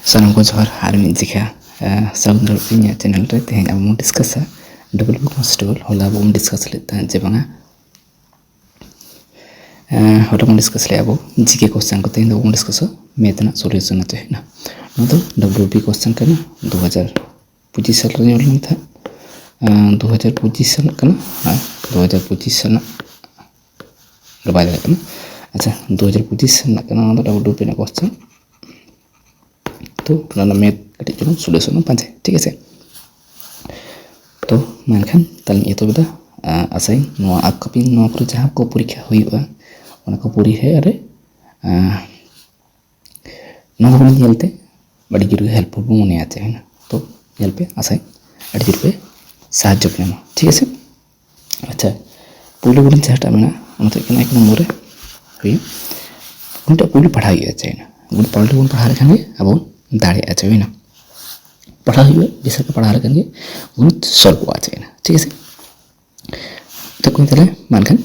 Salam ko johar har min jika saudara punya channel re tehen abu mon discuss double book constable hola abu mon discuss leta je banga hola mon discuss le abu jike question ko tehen abu mon discuss metna solution ate na no WP question kana 2025 साल रे उलम था 2025 साल kana 2025 साल lebay kana acha 2025 साल kana WP na question तो नाना math cutting चलो solution पांचे ठीक है तो मानखान तल ये तो बता आसाई नो अपकमिंग नो पर जहाँ को परीक्षा हुई बा उन को पूरी है अरे नो हम जलते बड़ी जरूर हेल्पफुल होने आते हैं ना तो जल पे आसाई बड़ी जरूर पे साहाଯ୍য करना ठीक है अच्छा पुलिस गुण चाहता मैं ना उनसे क्या एक नंबर है हुई उनका पुलिस पढ़ाई है ना गुण पढ़ाई गुण पढ़ा रखेंगे अब दाढ़ी अच्छा हुई ना पढ़ा हुआ जैसा कि पढ़ा रखेंगे गुण सॉल्व हुआ चाहिए ना ठीक है तो कौन चले मानखान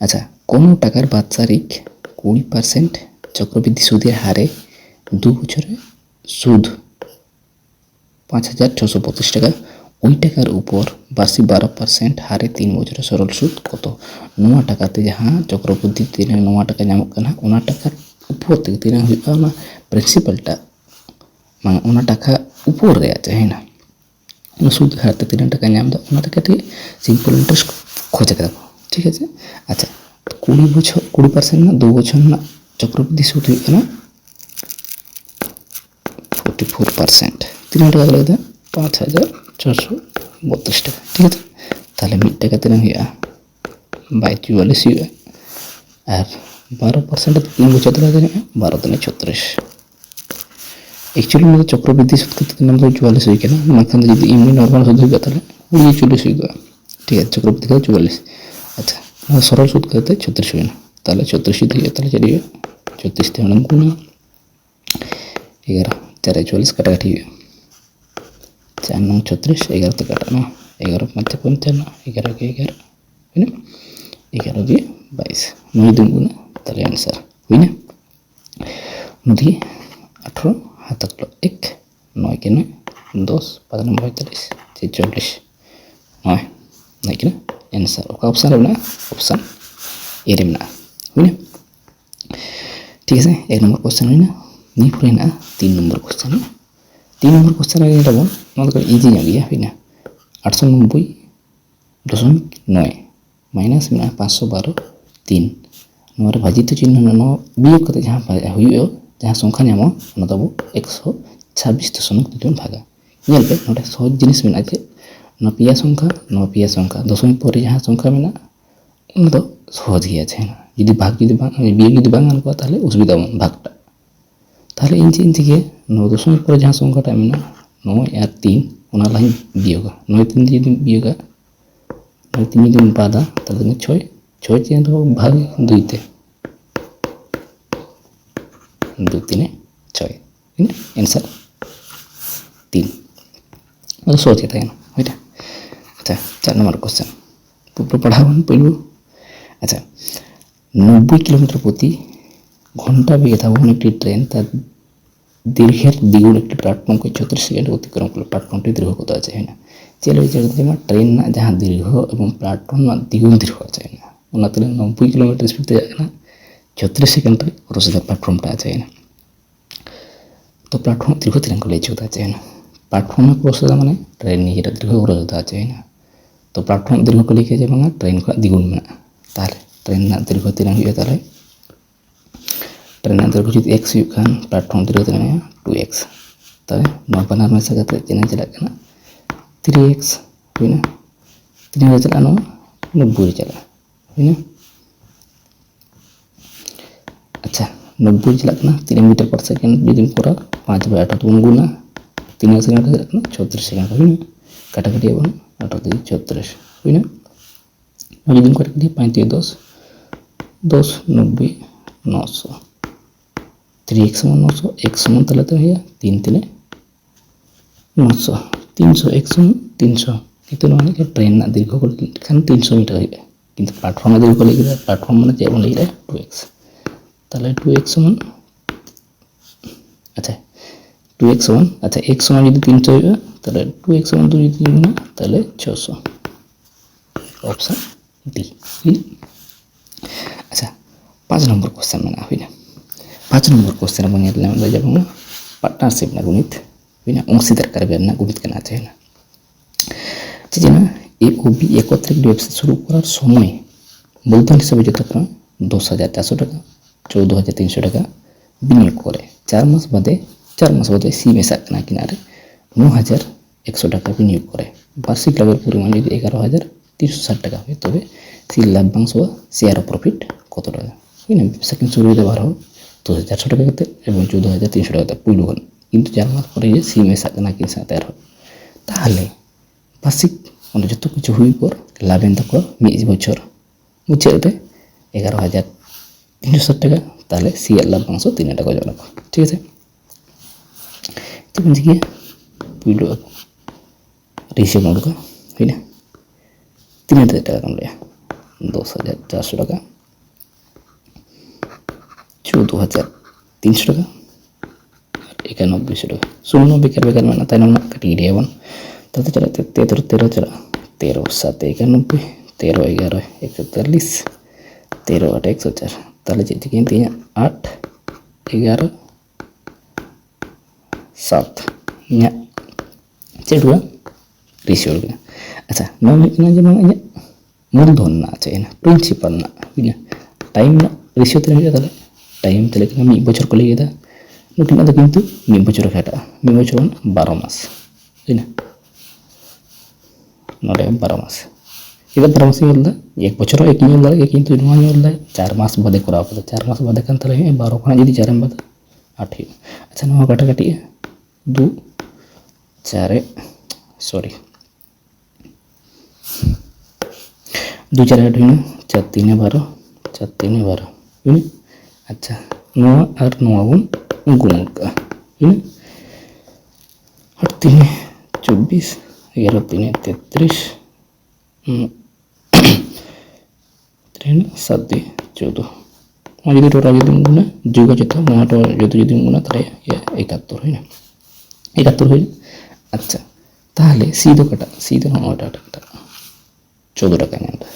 अच्छा कौन टाकार बात्सारिक 20% चक्रवृद्धि सूदे हारे 2 বছরে সুদ 5625 টাকা ওই টাকার উপর বার্ষিক 12% হারে 3 বছরে সরল সুদ কত নয়া টাকাতে যাহা চক্রবৃদ্ধি তিনে নয়া টাকা নামক কানা ওনা টাকার উপর থেকে তিনে হুইবা না প্রিন্সিপালটা মানে ওনা টাকা উপর রে আছে है ना ওনা সুদ হারতে 3 টাকা নাম দাও ওনা টাকাতে সিম্পল ইন্টারেস্ট খোঁজে দাও ঠিক আছে আচ্ছা 20 বছর 20% না 2 বছর না চক্রবৃদ্ধি সুদ হইবে না 44% 3 টাকা লাগে দাও 5432 টাকা ঠিক আছে তাহলে মিড টাকা তিনে হইয়া 44 হইবে আর 12% 3 বছর ধরে 12 দিনে 36 एक्चुअली मतलब चक्रवृद्धि सूद कितने नंबर 44 हुई ना माखन यदि इमनी नॉर्मल सूद होगा ताले 40 होगा ठीक है चक्रवृद्धि का 44 अच्छा ना सरल सूद कहते 36 हुई ना ताले 36 दिए ताले चलिए 34 थे हम गुना 11 4 44 कटा काटी 4 9 36 11 तक काटना 11 5 55 11 के 11 है ना 11 के 22 9 दिन गुना ताले आंसर हुई ना नदी 18 हाथ लो 1 9 के 9 10 15 45 46 9 9 के आंसर का ऑप्शन है ना ऑप्शन ए रे ना हुई ना ठीक है एक नंबर क्वेश्चन हुई ना नहीं पूरे ना 3 नंबर क्वेश्चन है 3 नंबर क्वेश्चन है ये बोल मतलब इजी आ गया हुई ना 890.9 माइनस में 512 3 नंबर भाजी तो चिन्ह नो बियोग करते जहां हुई जहाँ संख्या नामो ना तब 126.3 भागा ये पे नोटे सहज जिनिस में आके ना पिया संख्या दशमिक पर जहाँ संख्या में ना उन तो सहज गया है ना यदि भाग यदि बियोग यदि बांग को ताले असुविधा भागटा ताले इन के 9 दशमिक पर जहाँ संख्याटा में ना 9 और 3 उना लाइन बियोग 9 3 यदि बियोग 9 3 यदि बादा ताले 6 6 तो भाग 2 ते 2 3 6 आंसर 3 मतलब सोच के था ना अच्छा 4 नंबर क्वेश्चन पूरा पढ़ावन पहलू अच्छा 90 किलोमीटर प्रति घंटा बेगे था एक ट्रेन तार दीर्घेर द्विगुण एक प्लाटफर्म को 34 सेकेंड अतिक्रम कर प्लाटफर्म दीर्घ को है ना चलो विचार ट्रेन ना जहाँ दीर्घ और प्लाटफर्म द्विगुण दीर्घ है ना 90 किलोमीटर स्पीड ना 34 सेकेंड रोजगार प्लाटफर्म है ना तो प्लाटफर्म दीर्घ तीन को ले चुका है ना प्लाटफर्म में क्रॉस होता माने ट्रेन नहीं दीर्घ क्रॉस होता है ना तो प्लाटफर्म दीर्घ को लेके जाए बांगा ट्रेन को द्विगुण में ताले ट्रेन ना दीर्घ तीन हुई ताले ट्रेन ना दीर्घ जो x हुई खान प्लाटफर्म दीर्घ तीन 2x ताले 9 बनार में सगाते तीन चला करना 3x हुई ना 3 हो चला 90 चला हुई ना अच्छा 90 चला 3 मीटर पर सेकेंड यदि पूरा 5/8 तो गुना 3 सेकेंड चला 34 सेकेंड हुई ना काटा काटी 8 34 हुई ना यदि काटा काटी 5 10 10 90 900 3x समान 900 x समान तले तो है 3 3 900 300 x समान 300 कितने माने कि ट्रेन ना दीर्घ को खान 300 मीटर है किंतु प्लेटफॉर्म ना दीर्घ को लेके प्लेटफॉर्म माने जे बन लेके 2x ताले 2x समान अच्छा 2x সমান, আচ্ছা x সমান যদি 300 হয় তাহলে 2x সমান 2 যদি গুণা তাহলে 600, অপশন ডি। আচ্ছা 5 নম্বর কোশ্চেন মানে হয় না, 5 নম্বর কোশ্চেन अपन એટલે আমরা যাব পার্টনারশিপ না গণিত হয় না, অংশীদার কারবার না গণিত কেনা আছে না। যে না এ ও বি একত্রিত ব্যবসা শুরু করার সময় মূলধন হিসেবে যথাক্রমে 10,400 টাকা 14,300 টাকা বিনিয়োগ করে 4 মাস বাদে সি মেশা কেনা কিনারে 9,100 টাকা বিনিয়োগ করে, বার্ষিক লাভের পরিমাণ যদি 11,360 টাকা হয় তবে সি লাভ্যাংশ বা শেয়ার প্রফিট কত টাকা হয় না। ব্যবসা কিন্তু শুরু হতে পারো 10,400 টাকা করতে এবং 14,300 টাকাতে পুইল হন, কিন্তু 4 মাস পরে যে সি মেশা কেনা কিনা তেয়ার হয় তাহলে বার্ষিক মানে যত কিছু হুই পর লাভেন তক মিজ বছর মুচাদ রে 11,360 টাকা, তাহলে সি এর লাভ্যাংশ 3 টাকা জমা, ঠিক আছে। তো কি পুইলো রেশিও নোডকা হয় না 3,000 টাকা কম লিয়া 10,400 টাকা 14,300 টাকা 91,000 টাকা শূন্য বেকার মানে তাই না কাটিয়ে দিয়ে বন তাতে চলা 13 চলা 13 7 91 13 11 143 13 8 104, তাহলে যেটি কিন্তু 8 11 7 nya cedua ratio kan. Acha nomor ini aja namanya মূলধন না আছে না প্রিন্সিপাল না বুঝলে টাইম না রেশিও তে হয়ে তাহলে টাইম তাহলে কি আমি বছর কলে গেদা নতুন আদা কিন্তু মি বছর খাটা মি বছর 12 মাস তাই না নলে 12 মাস এটা 12 মাস বলদা এক বছর এক নিয়ম লাগে কিন্তু নয় বলদা 4 মাস বাদে করা হবে 4 মাস বাদে কান তাহলে 12 খানা যদি 4 বাদে 8 আচ্ছা নয় কাটা কাটি 2 4 सॉरी 2 4 8 है 4 3 12 4 3 12 है अच्छा 9 और 9 गुण गुण का है 8 3 24 11 3 33 3 7 14 और यदि टोटल यदि गुना जुगा जता मोटा यदि गुना তাহলে 71 है ना 71 है। अच्छा তাহলে সি তো কাটা সি তো নয়টা টাকা 14 টাকা নেমটা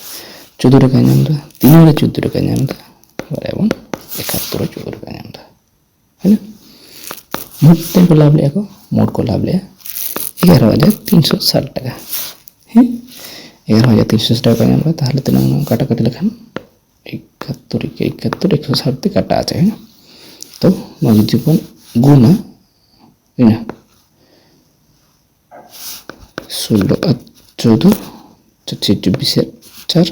14 টাকা নেমটা 3 এর 14 টাকা নেমটা এবং 71 14 টাকা নেমটা है ना। মোট টাকা লাভ লেখো মোট को लाभ ले 11,360 টাকা হ্যাঁ 11,360 টাকা নেমটা তাহলে তো কাটা কাটি লেখান 71 160 তে কাটা আছে है ना। তো নয় জীবন গুণা है ना 16 और 14 24 4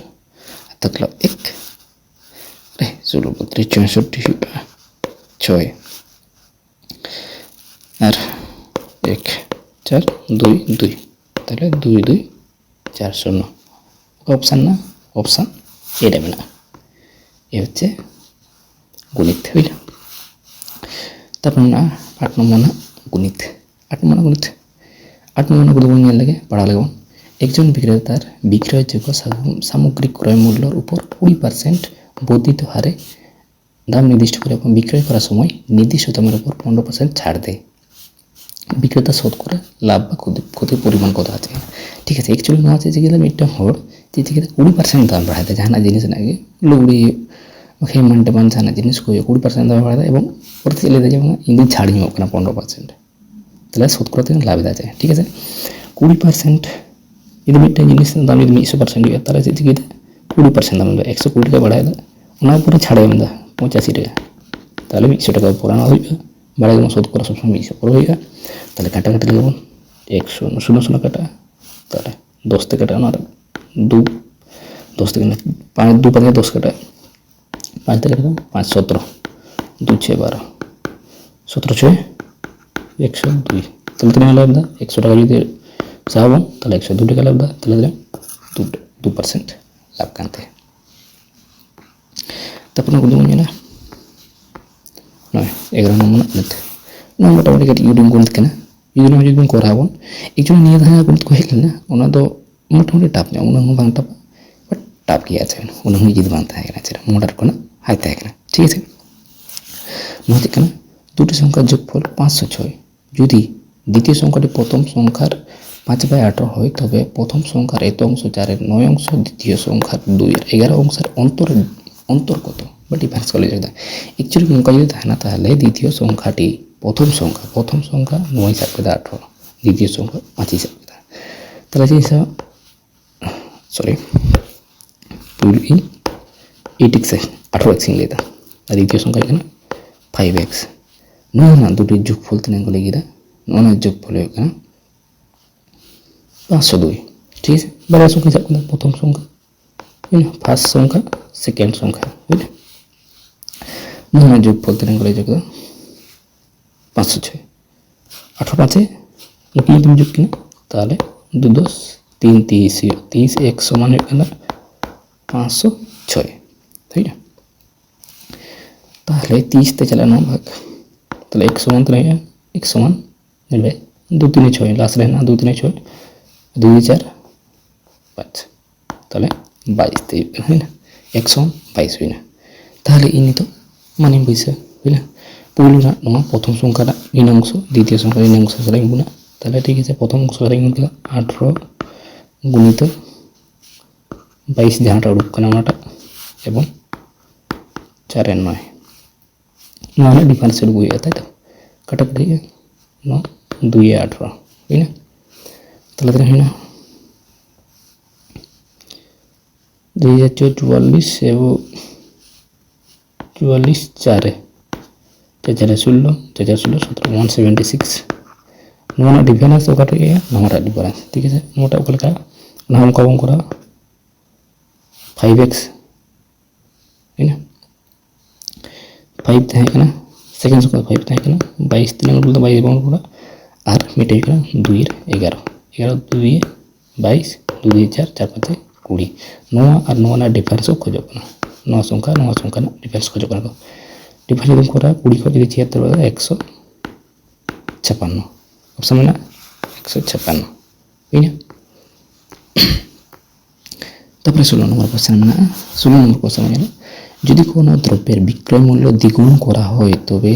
तकला 1 अरे 16 32 64 6 और 1 4 2 2 তাহলে 2 2 4 0 অপশন না অপশন এ দেবে না এ হচ্ছে গণিত হইল। তারপর না 8 নম্বর না গণিত 8 নম্বর গণিত 8 নম্বর গুলো নিয়ে লাগে পড়া লাগবে। একজন বিক্রেতার বিক্রয়যোগ্য সামগ্রিক ক্রয় মূল্যের উপর 20% বর্ধিত হারে দাম নির্দিষ্ট করে এবং বিক্রয় করার সময় নির্দিষ্ট দামের উপর 15% ছাড় দেয়। বিক্রেতা শতকরা লাভ বা ক্ষতির পরিমাণ কত আছে, ঠিক আছে। একচুয়ালি না আছে যেগুলো মিডটার্ম হর যে 20% দাম বাড়ায় দেয় জানা জিনিস নাকি লুগড়ি ওখানে মানতে পান জানা জিনিস কই 20% দাম বাড়ায় দেয় এবং প্রতি ছেলে যেমন ইংলিশ ছাড় নিও না 15%, তাহলে শতকরা থেকে লাভ দেওয়া যায়, ঠিক আছে। 20% যদি মিডটার্ম জিনিস দাম যদি 100% হয় তাহলে যে 20% দাম 120 টাকা বাড়ায় দেয় ওনার উপরে ছাড়ে আমরা 85 টাকা, তাহলে 100 টাকা পুরানো হইবে বাড়াই যেমন শতকরা সবসময় 100 করে হইবে। তাহলে কাটাকাটি লাগবে 100 0 কাটা তাহলে 10 থেকে কাটা না 2 10 থেকে 5 2 5 10 কাটা 5 থেকে কাটা 5 17 2 6 12 17 6 102 তাহলে তুমি লাভ দা 100 টাকা যদি চাও তাহলে 102 টাকা লাভ দা তাহলে 2% লাভ কানতে। তারপর না গুলো না 11 নম্বর না মোটামুটি কাটি ইউডিং গুণ কেনা ইউডিং যদি করাবো একজন নিয়ে ধারা গুণ কইলে না ওনা তো মোটামুটি টাপ না ওনা বাং টাপ বাট টাপ কি আছে ওনা হুই যদি বানতে হয় না সেটা মোটার কোনা হাইতে হয় না, ঠিক আছে। নয় কেনা দুটি সংখ্যার যোগফল 506 যদি দ্বিতীয় সংখ্যাটি প্রথম সংখ্যার 5/18 হয় তবে প্রথম সংখ্যার এত অংশ 4-এর 9 অংশ, দ্বিতীয় সংখ্যার 2-এর 11 অংশের অন্তর কত বা ডিফারেন্স কলে যেটা একচুয়ালি নৌকা যদি থাকে না তাহলে দ্বিতীয় সংখ্যাটি প্রথম সংখ্যা 9 হিসাব করে 18, দ্বিতীয় সংখ্যা 5 হিসাব করে তাহলে যে হিসাব পুরো 8x 18x লিখা আর দ্বিতীয় সংখ্যা এখানে 5x না দুটির যোগফল তিন অঙ্ক লিখে 9 যোগফল হয়ে গেল 502, ঠিক আছে। বাবার সংখ্যা হিসাব করলাম প্রথম সংখ্যা ফার্স্ট সংখ্যা সেকেন্ড সংখ্যা বুঝলে 9 যোগফল তিন অঙ্ক লিখে 506, 18 5 যোগ কিনা তাহলে 2 10 3 30 এক সমান হয়ে গেল 506, তাই না। তাহলে 30 চলে 9 ভাগ তাহলে এক সমান তো এক সমান মিলবে 2 3 6 লাস্ট রहे ना 2 3 6 2 4 5 তাহলে 22 है ना 122 হয় না তাহলে ইনি তো মানে বুঝছে বুঝলে পূর্ণ না প্রথম সংখ্যাটা ঋণ অংশ দ্বিতীয় সংখ্যা ঋণ অংশ করে গুণা তাহলে ঠিক আছে প্রথম অংশ করে গুণ দিলাম 18 গুণিত 22 যাহাটা উড়ুক কেন আমাটা এবং 4 9 9 ডিফারেন্স উড়ুক হয়ে তাই তো কাটাকাটি 9 2 18 তাই না তাহলে তো হয় না 2044 এবং 44 4 16 17 176 9 डिफरेंस ওকাটা এ 9টা ডিফারেন্স ঠিক আছে 9টা ওকালকা নাম কম করা 5x है ना 5 থাকে না সেকেন্ড সংখ্যা 5 থাকে না 22 3 গুণ করলে 22 গুণ করা আর মিটাই করা 2 এর 11 11 2 এ 22 2 দিয়ে 4 4 5 20 9 আর 9 না ডিফারেন্স খোঁজো না 9 সংখ্যা না ডিফারেন্স খোঁজো না ডিফারেন্স গুণ করা 20 को যদি 76 বলে 156 অপশন না 156 তাই না তারপরে 16 নম্বর কোশ্চেন মানে 16 নম্বর কোশ্চেন মানে যদি কোনো দ্রব্যের বিক্রয় মূল্য দ্বিগুণ করা হয় তবে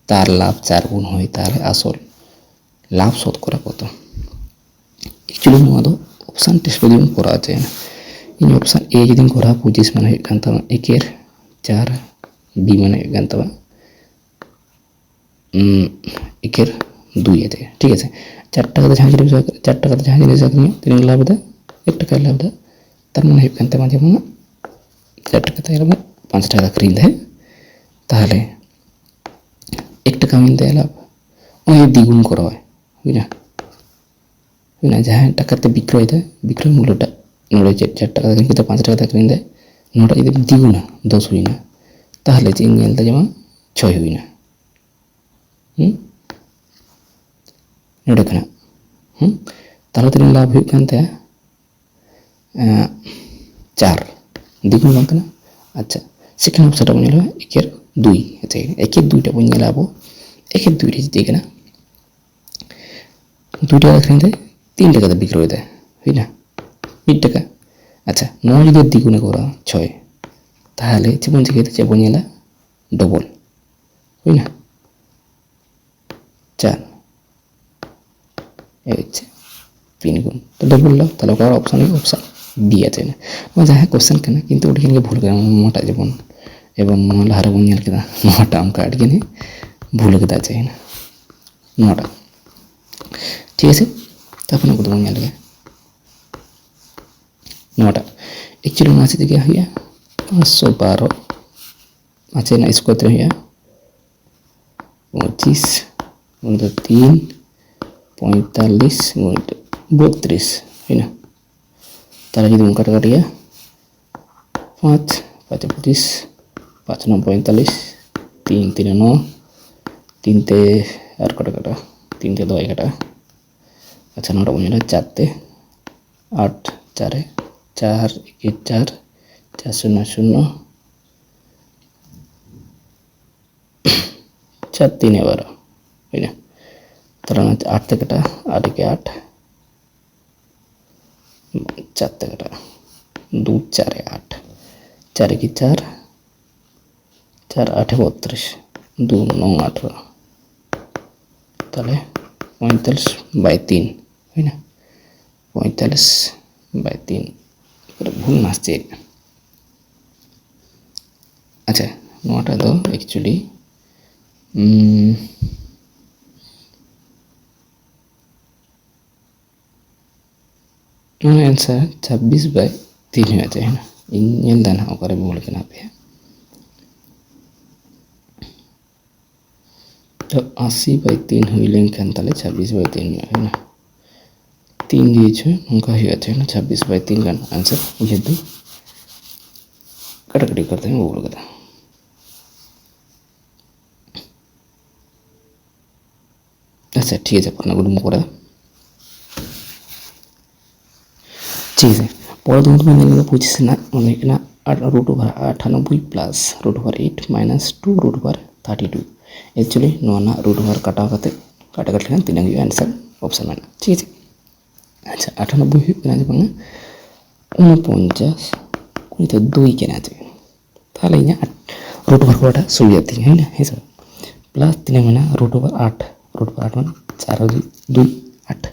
তার লাভ 4 গুণ হয় তাহলে আসল লাভ শতকরা কত एक्चुअली नोआ दो ऑप्शन टेस्ट যদি করা আছে इन ऑप्शन ए যদি করা 25 মানে গান্তা 1 এর 4 बी মানে গান্তা 1 এর 2 আছে ঠিক আছে 4 টাকা ঝাঁঝি 4 টাকা ঝাঁঝি নিয়ে 3 লাভ দেয় 1 টাকা লাভ দেয় তার মানে গান্তা মাঝে মানে 4 টাকা থেকে 5 টাকা খরিদ है তাহলে 1 টাকা মিলতে লাভ ওই দ্বিগুণ করা হয় বুঝলা না जहाँ টাকাতে বিক্রয় দেয় বিক্রয় মূল্যটা 4 টাকা কিন্তু 5 টাকা কিনে দেয় 9টা যদি দ্বিগুণ 10 হয় না তাহলে যে ইংরেজিতে যেমন 6 হয় না এটা না তাহলে তিনি লাভ হয় কানতে 4 দ্বিগুণ বানতে না আচ্ছা সেকেন্ড অপশনটা বলে নেব 1 এর 2 আছে 1 এর 2টা বলে নেব 1 এর 2 রে দেখে না 2 টাকা কিনে দেয় 3 টাকাতে বিক্রি হয়ে যায় হয় না 1 টাকা আচ্ছা 9 যদি দ্বিগুণে করা 6 তাহলে জীবন থেকে যাবো নিলা ডবল হয় না 4 এই হচ্ছে 3 গুণ তো ডবল লাভ তাহলে করার অপশন বি আছে না মানে হ্যাঁ কোশ্চেন কেন কিন্তু ওটা কিন্তু ভুল করে মোটা জীবন এবং লাহার বনিয়াল কেদা নটা অঙ্ক আটকে নিয়ে ভুল কেদা চাই না 9টা ঠিক আছে তারপরে কত বনিয়াল লাগে 9টা एक्चुअली में से क्या है 512 अच्छा ना इसको तो है 25 गुणित 3 45 गुणित 32 है ना तारा जी उनका काटिए 5 5 25 5 9 45 3 3 9 3 ते और कटा 3 ते 2 कटा अच्छा 9টা বনিয়াল 4 ते 8 4 4 1 4 4 0 0 4 3 12 है ना তাহলে 8 থেকে কাটা 8 के 8 4 থেকে কাটা 2 4 8 4 के 4 4 8 32 2 9 18 ताले 45/3 है ना 45/3 भूल नाचे अच्छा नोटा दो एक्चुअली आंसर 26/3 हो जाए है ना इन दाना ओकरे बोल के ना पे तो 80/3 हुई लेकिन ताले 26/3 में है ना 3 दिए छे उनका ही है ना 26/3 का आंसर ये दो कटकटी करते हैं वो बोल के अच्छा ठीक है पढ़ना गुड मुकरा ठीक है पढ़ा तो मैं नहीं पूछी से ना उन्हें ना √98 प्लस √8 माइनस 2√32 एक्चुअली नोना √8 काटा करते काटा काट लेना तीन आंसर ऑप्शन में ठीक है अच्छा 98 हुई ना बंगा 49 कोई तो 2 के ना चाहिए ताले इन्हें √8 कोटा सुई जाती है ना है सब प्लस तीन में ना √8 में 4 2 8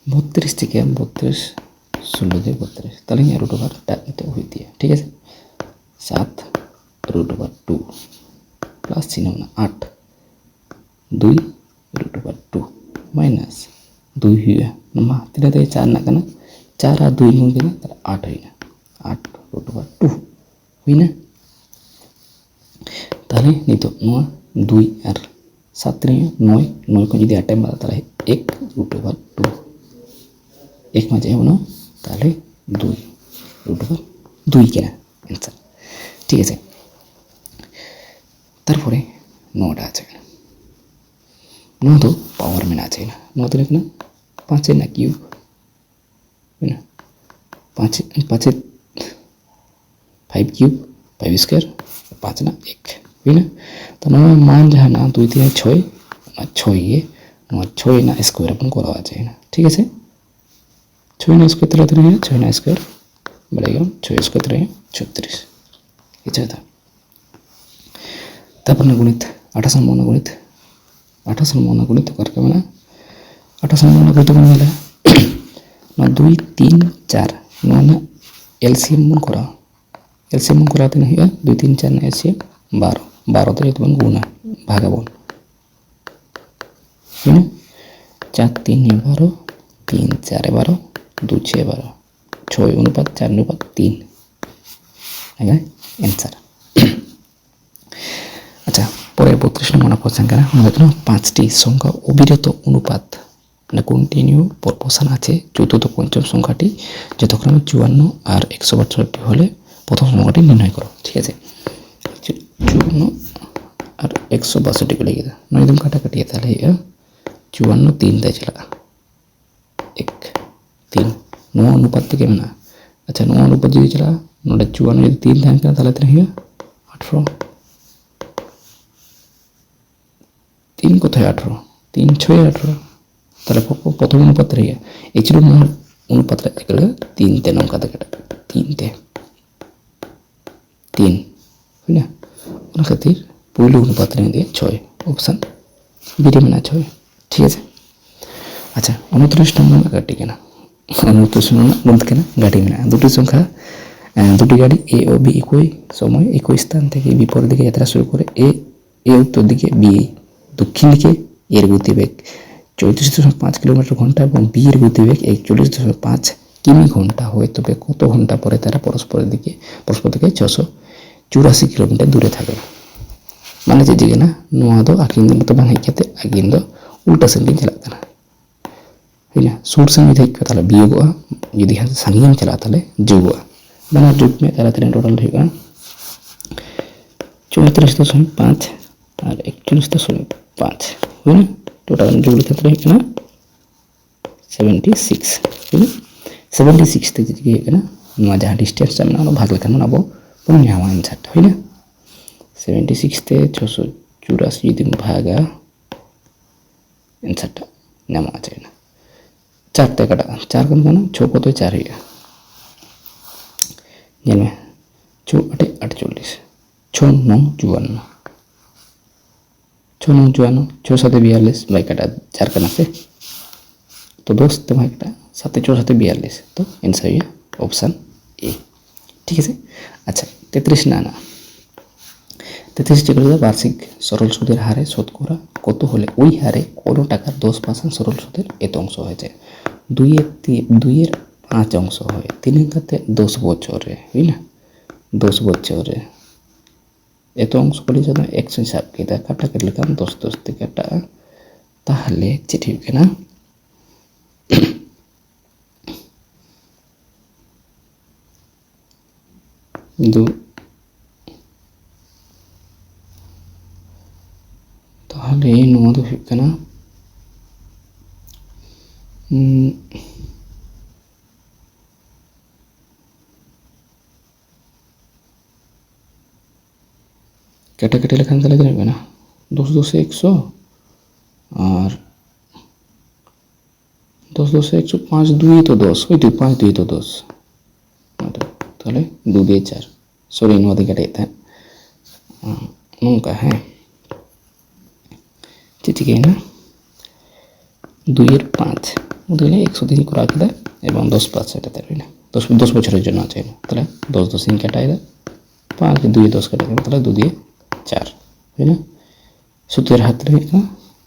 32 ठीक है 32 16 32 ताले ये √8 टाइप हुई थी ठीक है 7 √2 प्लस चिन्ह में 8 2 √2 माइनस 2 हुआ नमा तीन तो 4 ना करना 4 और 2 हो गया तो 8 हुई 8 √2 हुई ना ताले नहीं तो 2 और 7 9 को जी 8 में ताले 1 √2 एक में जाए ना ताले 2 √2 के ना आंसर ठीक है तारपरे 9 আছে नो तो पावर में ना चाहिए ना 9 तो लिखना 5 ना क्यूब है ना 5 5 क्यूब 5 स्क्वायर 5 ना 1 है ना तो ना मान जहाँ ना 2 3 6 ये 6 ना स्क्वायर अपन को रहा चाहिए ना ठीक है 6 ना स्क्वायर तरह तरह 6 ना स्क्वायर बढ़ेगा 6 स्क्वायर तरह 36 ये था तब अपने गुणित 28 नंबर गुणित 28 नंबर गुणित करके बना 28 नंबर गुणित बन गया ना 2 3 4 ना एलसीएम बन करा तो नहीं 2 3 4 ना एलसीएम 12 तो ये बन गुना भागा बन है ना 4 3 12 3 4 12 2 6 12 6 अनुपात 4 अनुपात 3 है आंसर अच्छा पर 32 नंबर क्वेश्चन का देखो 5टी संख्या अविरत अनुपात মানে কন্টিনিউ প্রপোর্শন আছে চতুর্থ পঞ্চম সংখ্যাটি যথাক্রমে 54 আর 162 হলে প্রথম সংখ্যাটি নির্ণয় করো ঠিক আছে 54 আর 162 को लेके ना एकदम काटाकाटी है ताले 54 3 दे चला 1 3 9 अनुपात के ना अच्छा 9 अनुपात जो चला नोडे 54 यदि 3 थान का ताले 18 3 को था 18 3 6 18 ताले प्रथम अनुपात रही है एक्चुअली अनुपात एकला 3 ते नंका तक 3 ते 3 है ना उन खातिर पहले अनुपात रही है 6 ऑप्शन बी में 6 ठीक है अच्छा 29 नंबर गाड़ी के ना 29 नंबर गुणित के ना गाड़ी में दुटी संख्या दुटी गाड़ी ए और बी একই সময় একই স্থান থেকে বিপরীত দিকে যাত্রা শুরু করে এ উত্তর দিকে বি দক্ষিণ দিকে এর গতিবেগ 34.5 কিলোমিটার ঘন্টা এবং বি এর গতিবেগ 41.5 কিমি ঘন্টা হয় তবে কত ঘন্টা পরে তারা পরস্পর থেকে 684 কিলোমিটার দূরে থাকে মানে যে দিকে না নোয়া দো আকিন মতো বাং হেকেতে আকিন দো উল্টা সেন্টিং चला था है ना सूर से में देख ताला बियोगो यदि हम संगीन चला ताले जुगो बना जुग में ताला तेरे टोटल रहेगा 34.5 और 41.5 है ना टोटल जुग लिखते रहेगा ना 76 है ना 76 तक जगह है ना नवा जहाँ डिस्टेंस में ना भाग लेकर ना वो पुण्य हमारे आंसर है ना 76 ते 684 यदि भागा आंसर नाम आ जाए ना 4 ते कटा 4 कम करना 6 को तो 4 ही है जन्मे 6 8 48 6 9 54 6 9 54 6 7 42 बाई काटा 4 करना से तो 10 तो भाई काटा 7 4 7 42 तो आंसर है ऑप्शन ए। ठीक है। अच्छा 33 ना 33 চেক করলে বার্ষিক সরল সুদের হারে শতকরা কত হলে ওই হারে কোনো টাকার 10% সরল সুদের এত অংশ হয়ে যায়। 2 এর 5 অংশ হয় 3 কাতে 10 বছরে বুঝলি না 10 বছরে এত অংশ করে যদি 100 হিসাব কিদা কাটা কেটে লিখলাম 10 10 থেকে কাটা তাহলে চিঠি হবে না दो তাহলে নোয়া তো ঠিক না কাটাকাটি লেখান তাহলে দেবে না 10 10 100 আর 10 10 100 5 2 তো 10 ওই 5 2 তো 10 তাহলে 2 দিয়ে 4 সরি নোয়া দিয়ে কাটাই था nunca है ठीक है ना 2 এর 5 দুইলে 100 দিন করে রাখলে এবং 10 5 এটা তাই না 10 বছরের জন্য আছে না তাহলে 10 10 দিন কাটাই দাও 5 2 10 কাটাই তাহলে 2 দিয়ে 4 है ना সুদের হাত রে না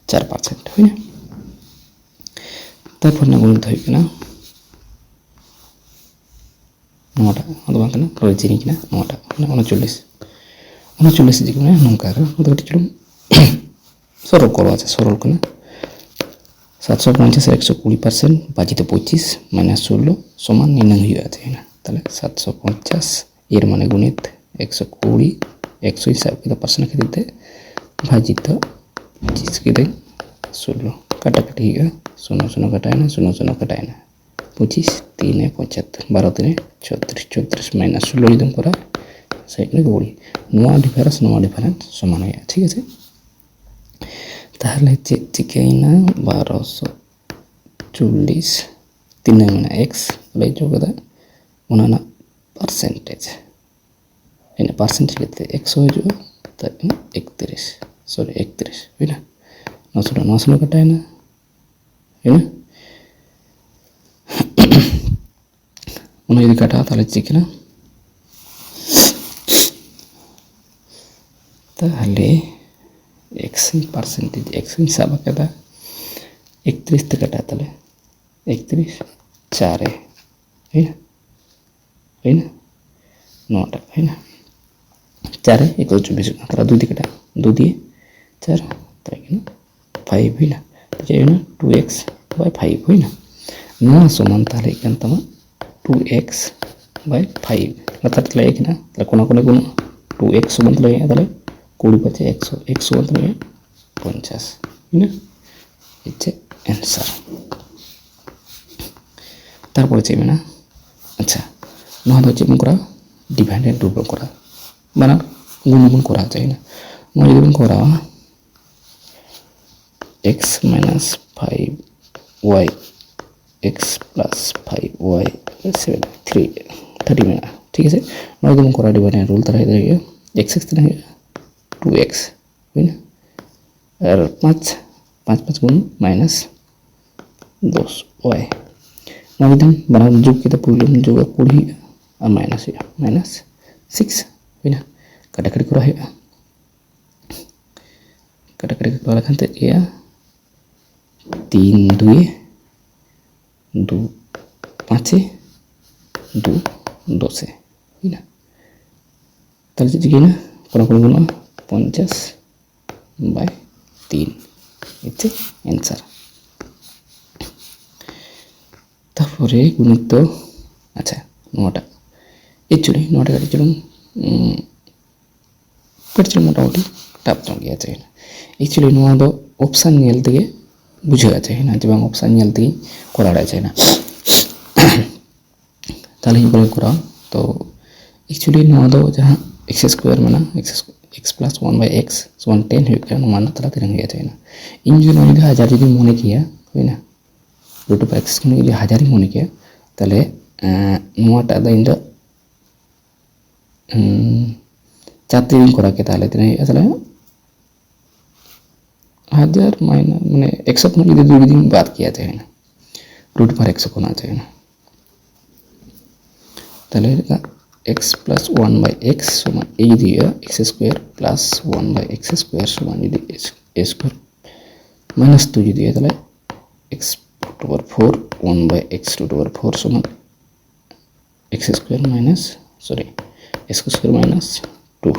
4% है ना তারপর না গুণিত হবে না নটা ಅದು ಬಂತನ ಪ್ರಯೋಜನ কিনা নটা 39 দিকে না নঙ্কার ওটা চলুন সরল করো আছে সরল কোনা 750 120% বাজিতে 25 মাইনাস 16 সমান নির্ণয় হয়ে আছে না তাহলে 750 এর মানে গুণিত 120 100 হিসাব করে পার্সেন্ট কে দিতে ভাজিত 25 के दें 16 काटाकाटी है 0 0 कटाए ना 0 0 कटाए ना 25 3 75 12 3 34 34 माइनस 16 एकदम करा साइड में गोड़ी नो डिफरेंस समान है। ठीक है তাহলে চিকেনা 1240 3 মানে x বলে যোগদা ওনানা পার্সেন্টেজ এনে পার্সেন্টেজ কে x হয়ে যাবে তাই 31 सॉरी 31 है ना 900 कटाए ना है ना उन्हें यदि काटा ताले चिकना ताले x परसेंटेज x हिसाब कदा 31 तक कटा ताले 31 4 है ना नोटा है ना 4 124 तारा 2 दिए कटा 2 दिए 4 ताकि 5 है ना तो चाहिए ना 2x by 5 है ना नोआ समान ताले क्या तमा 2x by 5 मतलब ताले क्या ना ताले कोना कोने कोना 2x समान ताले क्या ताले कोड़ी बचे x समान ताले 50 है ना इच्छे आंसर तारপরে चाहिए ना अच्छा नोआ तो चाहिए मुकरा डिपेंडेंट रूप में करा बना गुण करा चाहिए ना नोआ ये करा x minus 5y x plus 5y 30 में ठीक है नोआ ये करा डिवाइड रूल तरह इधर है x x तरह 2x है ना और 5 गुण माइनस 2y नोआ ये बना जोग के तो पूरे जोग पूरी और माइनस 6 है ना काटाकाटी करा है काटाकाटी करा खाते या 3 2 2 5 2 2 से है ना ताले चीज़ ना कोना कोना गुना 50 बाय 3 इतने आंसर तारপরে গুণিত আচ্ছা নটা एक्चुअली नोटा काटी चलूँ कटी मोटामुटी टाप तो गया चाहिए एक्चुअली नोआ दो ऑप्शन नेल तक बुझा चाहिए ना जब ऑप्शन नेल तक करा चाहिए ना ताले करा तो एक्चुअली नोआ दो जहाँ एक्स स्क्वायर में ना एक्स प्लस 1 बाय एक्स 110 हो गया माना ताला तिरंग गया चाहिए ना इन जो नोई हजार जी मने किया है ना रूट ऑफ एक्स के नोई हजार ही मने किया ताले नोआटा दा इंदो 4 दिन करा के ताले तिने असले 1000 माइनस मैंने 100 खन जुदी 2 दिन बात किया था ना रूट पर 100 होना चाहिए ना তাহলে एक्स प्लस 1/x समान ए जुदी X square plus 1/x square समान जुदी ए स्क्वायर माइनस 2 जुदी তাহলে X root over 4 1/x root over 4 समान X square minus sorry X square minus 2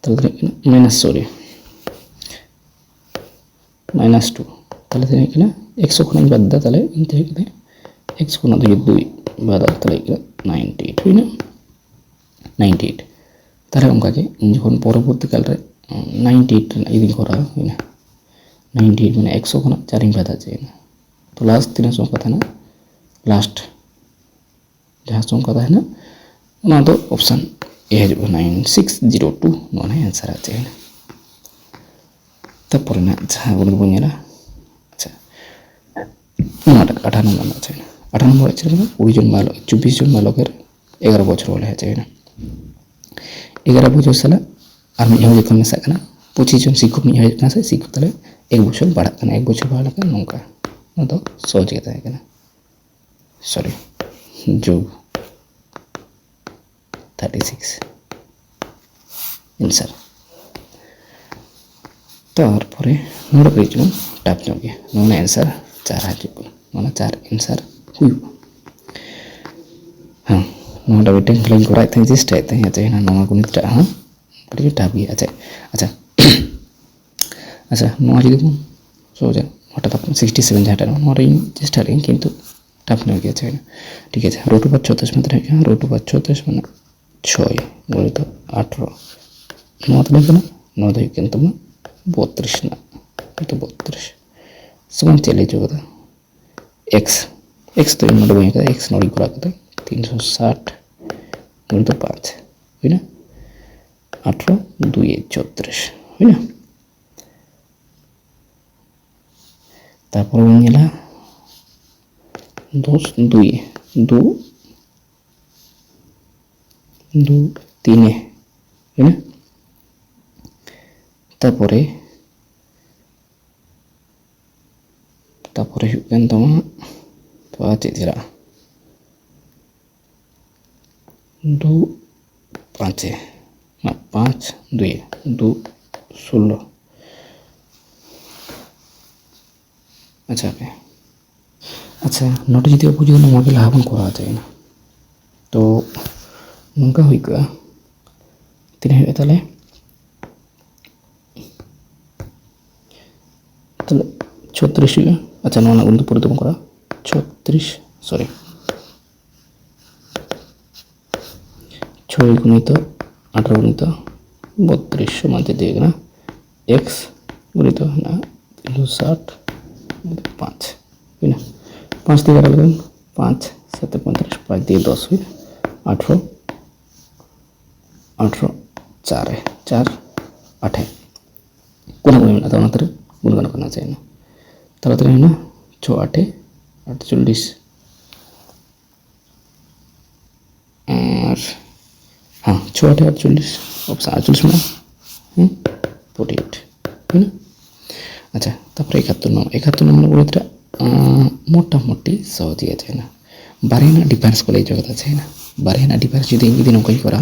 তাহলে माइनस सॉरी माइनस 2 তাহলে এখানে x ওখানে বাদ দাও তাহলে এখানে x কোণ থেকে 2 বাদ দাও তাহলে এখানে 98 হয় না 98 তাহলে অঙ্ককে যখন পরবর্তীকালে 98 এই দিন করা হয় না 98 মানে 100 কোণ 4 বাদ আছে না তো লাস্ট তিন সংখ্যা था ना लास्ट जहाँ संख्या था ना ना तो ऑप्शन ए है 9602 नोना आंसर आ जाए तब पर ना जहाँ बोल बोलने ना अच्छा नोटा 18 नंबर आ जाए 18 नंबर अच्छे ना 20 जन बालक 24 जन बालकर 11 बच्चों वाले आ जाए ना 11 बच्चों साला आर्मी यहाँ जितना में सकना 25 जन शिक्षक में यहाँ जितना से शिक्षक तले एक बच्चों बढ़ा करना एक बच्चों बढ़ा कर नौका ना तो सोच के था क्या सॉरी जो 36 आंसर तारपरे नोट पेज में टैप जोगे नोना आंसर 4 हाजिर नोना 4 आंसर हुई हाँ नोटा बेटे क्लाइन को राइट थे जिस टाइप थे यहाँ ना नोमा को नित्रा हाँ करिए टैप भी अच्छा अच्छा अच्छा नोआ जी देखो सो जा हटा तक 67 जाटा नोरा इन जिस टाइप इन किंतु टैप नहीं किया चाहिए ठीक है रोटू पर 34 में रहेगा रोटू पर 34 में 6 बोले तो 18 नौ तो नहीं नौ तो किंतु में 32 ना तो 32 समान चले जो था एक्स एक्स तो नोट बनेगा एक्स नोट इक्वल आता 360 बोले तो 5 है ना 18 2 34 है ना तापर बनेगा 2 2 2 2 3 है ना तापरे तापरे हुकन तमा तो आते जरा 2 5 ना 5 2 2 16 अच्छा पे अच्छा नोट जी अब जो नोट लाभ करा जाए ना तो नौका हुआ तीन ताले 36 अच्छा नोना उन पूरे तुम करा 36 सॉरी 6 गुणित 18 गुणित 32 समान देगा ना एक्स गुणित ना 360 5 है ना 5 दिए लगन 5 7 35 5 दिए 10 हुई 18 18 4 है 4 8 है कोना कोई ना तो ना तेरे गुणगण करना चाहिए ना तरह तरह है ना 6 8 48 और हाँ 6 8 48 ऑप्शन 48 में 48 है ना अच्छा तापर 71 नंबर बोले तो मोटा मोटी सहज है ना बारे डिफारेंस को ले जगह है ना बारे डिफारेंस जो दिन नौका करा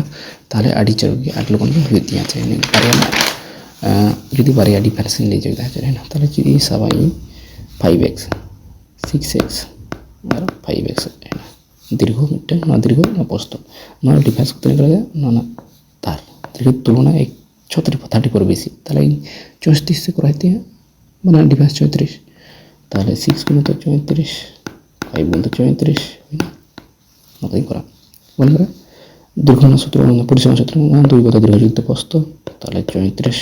ताले आड़ी चढ़ आठ लोगों को दिया चाहिए बारे जो बारे डिफारेंस ले जगह है ना ताले जो सबाई 5x 6x और 5x है ना दीर्घ मिट्टे ना दीर्घ ना पोस्ट ना डिफारेंस को तरीके ना तार दीर्घ तुलना एक 30 बेसि ताले 34 से कराते हैं बना डिफारेंस 34 ताले 6 गुण तो 34 5 गुण तो 34 नौका करा बोल दीर्घ सूत्र परिसीमा सूत्र ना 2 गत दीर्घयुक्त पोस्त ताले 34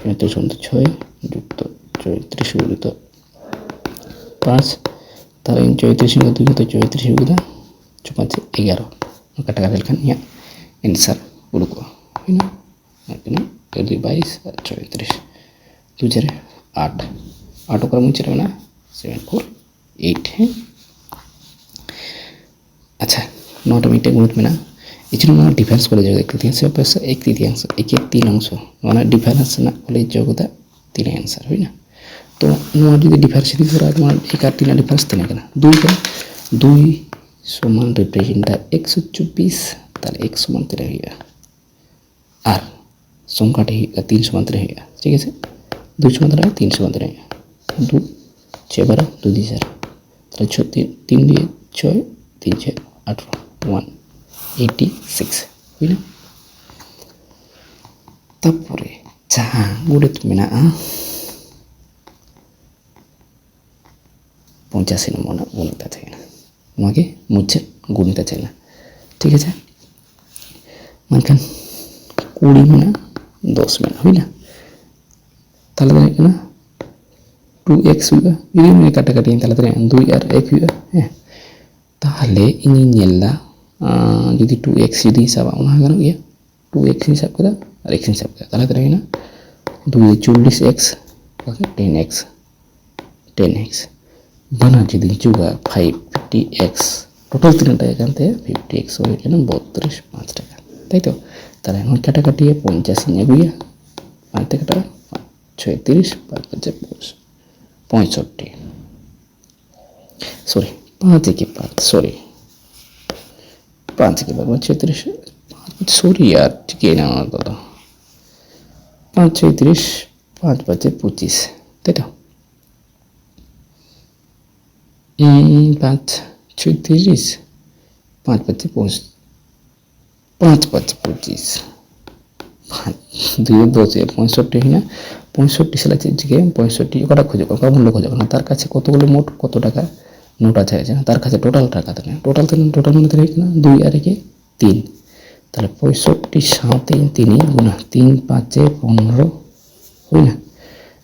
34 गुण 6 युक्त 34 गुणित 5 ताले 34 गुणित 2 गत 34 गुणित 5 11 कटा कर लेखन या आंसर उड़को है ना ना 22 34 तुझे 8 8 का मुझे रहना 7 4 8 है अच्छा 9 मीटर गुणित में ना इचुन ना डिफरेंस को ले जाओ एक तृतीयांश प्लस एक तृतीयांश एक तीन अंश ना डिफरेंस ना को ले जाओ दा तीन आंसर हुई ना तो नो जो डिफरेंस थी सर आज एक आर तीन डिफरेंस तीन करना दुई समान रिप्रेजेंट x 24 ताले x समान तीन हुआ आर संख्या टी तीन समान तीन हुआ ठीक है दुई समान तीन तीन समान तीन हुआ दो छः बारह दो दी सर ताले छः तीन दिए छः तीन छः 186 हुई ना तारपरे जहाँ गुड़ित मेनागा 85 नम्बर गुणित तहना मुझे गुणित तहना ठीक है मनखान 20 मेना 10 मेना हुई ना ताले 2x हुआ ini मैं काटा ताले 2 और 1 हुआ है ताले ini nyela jadi 2x jadi sama orang kan ya 2x ini siapa kita और x ini siapa kita ताले तरह ना 2 40x pakai 10x 10x बना jadi juga 50x total तीन टाइम kan teh 50x और itu ना 32 5 टाका ताई तो ताले नोट काटा काटिए 50 nya gue ya nanti kata 36 45 65 sorry 5 के बाद sorry 5 के बाद 36 sorry यार ठीक है ना तो 5 36 5 25 तेरा 5 36 5 25 5 25 দুই দশে 65 না 65 সালে থেকে 65 কটা খুঁজে কত মূল্য খুঁজে না তার কাছে কতগুলো মোট কত টাকা নোট আছে তার কাছে টোটাল টাকা থাকে টোটাল মানে থাকে না 2 আর 1 3 তাহলে 65 সাথে 3 গুণা 3 5 15 हुई ना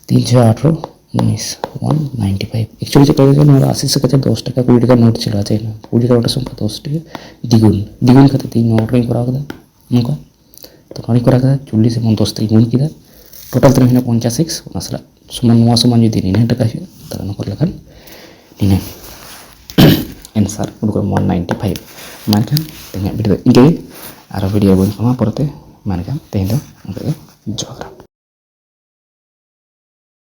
3 6 18 19 195 एक्चुअली যেটা হয়েছে আমরা 80 से কাছে 10 টাকা 20 টাকা নোট ছিল আছে না 20 টাকাটা সংখ্যা 10 টাকা দ্বিগুণ খাতে 3 নোট করা কথা हमको तो कौन करा था 40 এবং 10 থেকে গুণ কিদা টোটাল তো এখানে 56 আসলে সমান নোয়া সমান যদি 9 টাকা হয় তাহলে নকর লেখান 9 आंसर उनको 195 मानkan tengok video ini atau video yang sama porte makan teh itu jogra